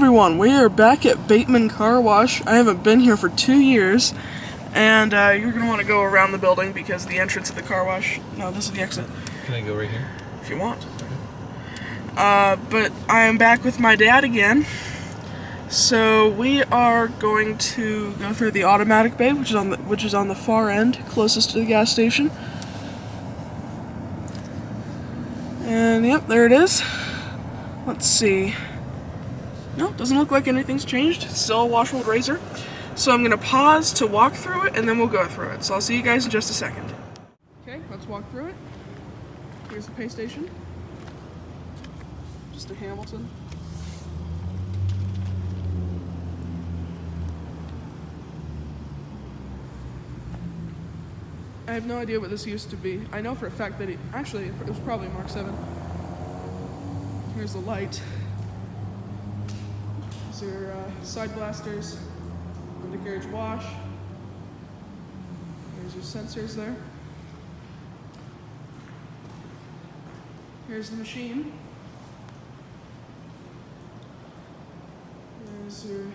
everyone, we are back at Bateman Car Wash. I haven't been here for 2 years, and you're going to want to go around the building because the entrance of the car wash... No, this is the exit. Can I go right here? If you want. But I am back with my dad again. So we are going to go through the automatic bay, which is on the far end, closest to the gas station. And yep, there it is. Let's see. No, doesn't look like anything's changed. It's still a Washworld Razor. So I'm going to pause to walk through it, and then we'll go through it. So I'll see you guys in just a second. Okay, let's walk through it. Here's the pay station. Just a Hamilton. I have no idea what this used to be. I know for a fact that it was probably Mark 7. Here's the light. These are side blasters, undercarriage wash. There's your sensors there. Here's the machine. There's your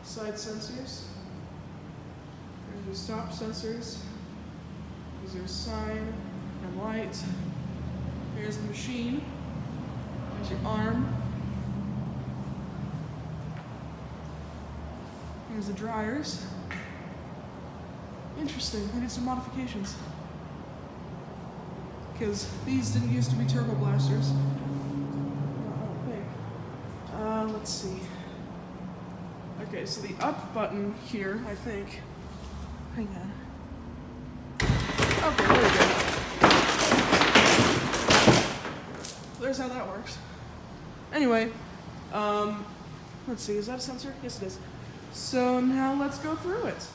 side sensors. There's your stop sensors. There's your sign and light. Here's the machine. There's your arm. Here's the dryers. Interesting, we did some modifications. Because these didn't used to be turbo blasters. I don't think. Let's see. Okay, so the up button here, I think. Hang on. Okay, there we go. There's how that works. Anyway, let's see, is that a sensor? Yes, it is. So now let's go through it.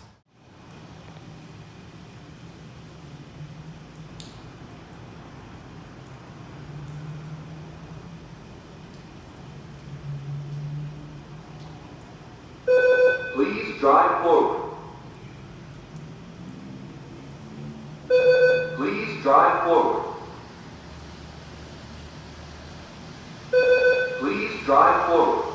Please drive forward. Please drive forward. Please drive forward.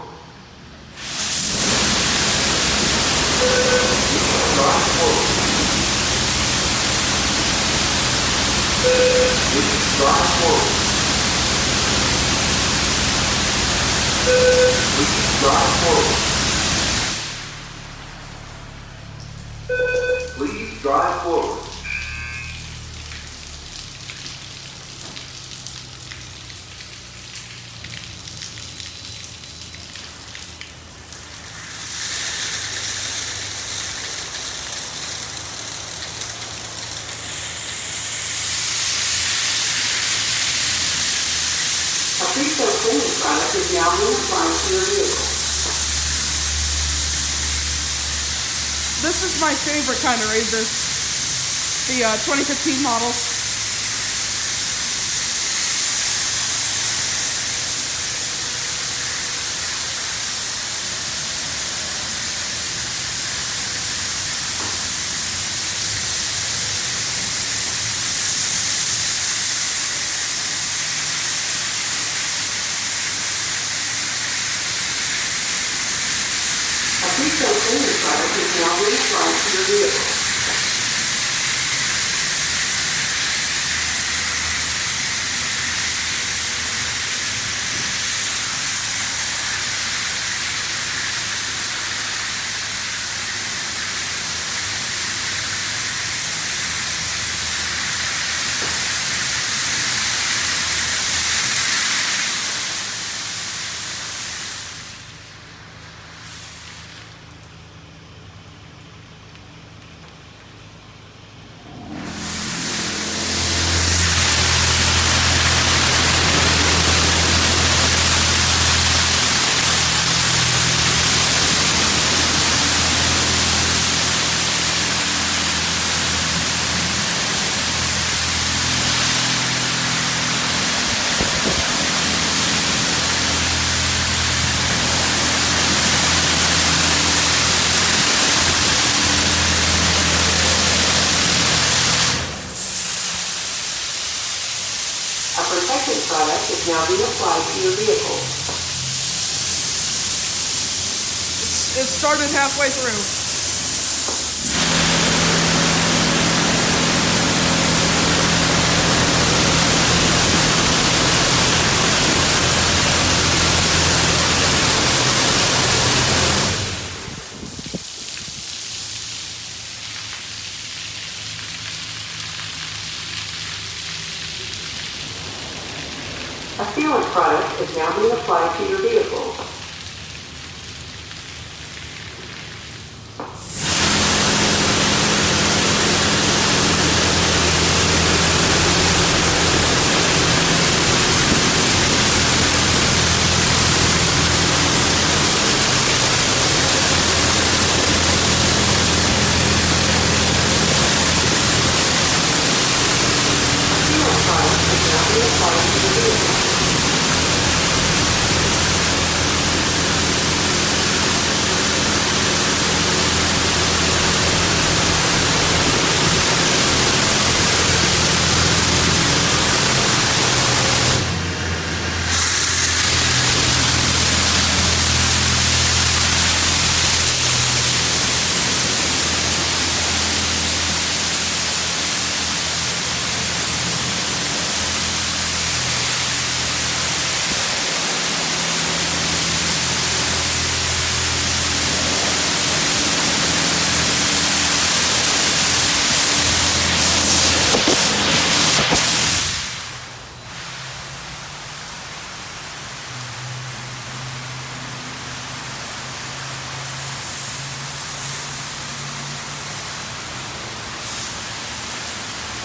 Please drive forward. Please drive forward. Please drive forward. A pre-sold cleaning product is now being applied to your vehicle. This is my favorite kind of razor, the 2015 models. A pre-sold cleaning product is now being applied to your vehicle. A protective product is now being applied to your vehicle. It started halfway through. A sealant product is now being applied to your vehicle.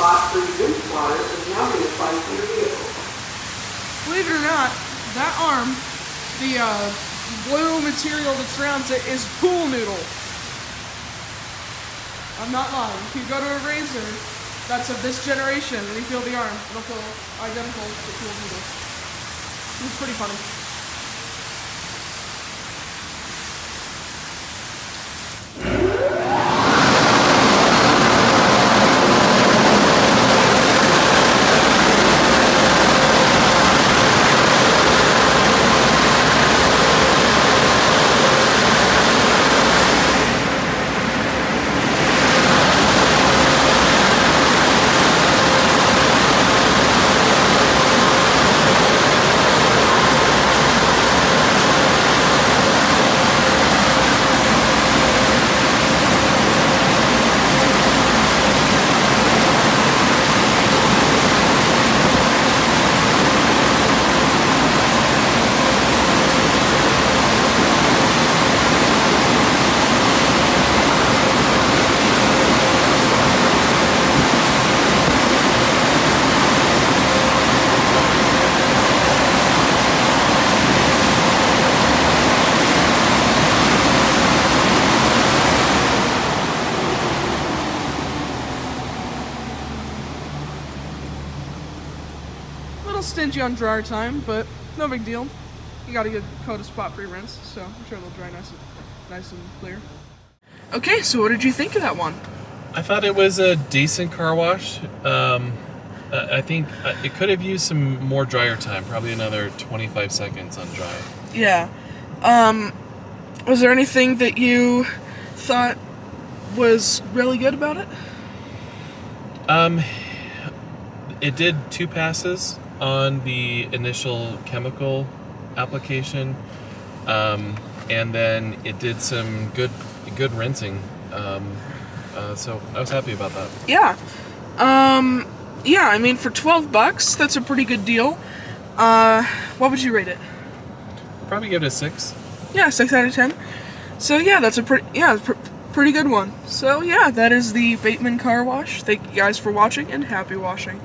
Spot-free rinse water is now being applied to your vehicle. Believe it or not, that arm, the blue material that surrounds it, is pool noodle. I'm not lying. If you go to a razor that's of this generation and you feel the arm, it'll feel identical to pool noodle. It's pretty funny. Stingy on dryer time, but no big deal. You got a good coat of spot-free rinse, so I'm sure they'll dry nice and clear. Okay, so what did you think of that one? I thought it was a decent car wash. I think it could have used some more dryer time, probably another 25 seconds on dry. Yeah. Was there anything that you thought was really good about it? It did 2 passes on the initial chemical application, and then it did some good rinsing. So I was happy about that. Yeah. Yeah, I mean, for $12, that's a pretty good deal. What would you rate it? Probably give it a 6. Yeah, 6 out of 10. So yeah, that's a pretty good one. So yeah, that is the Bateman car wash. Thank you guys for watching, and happy washing.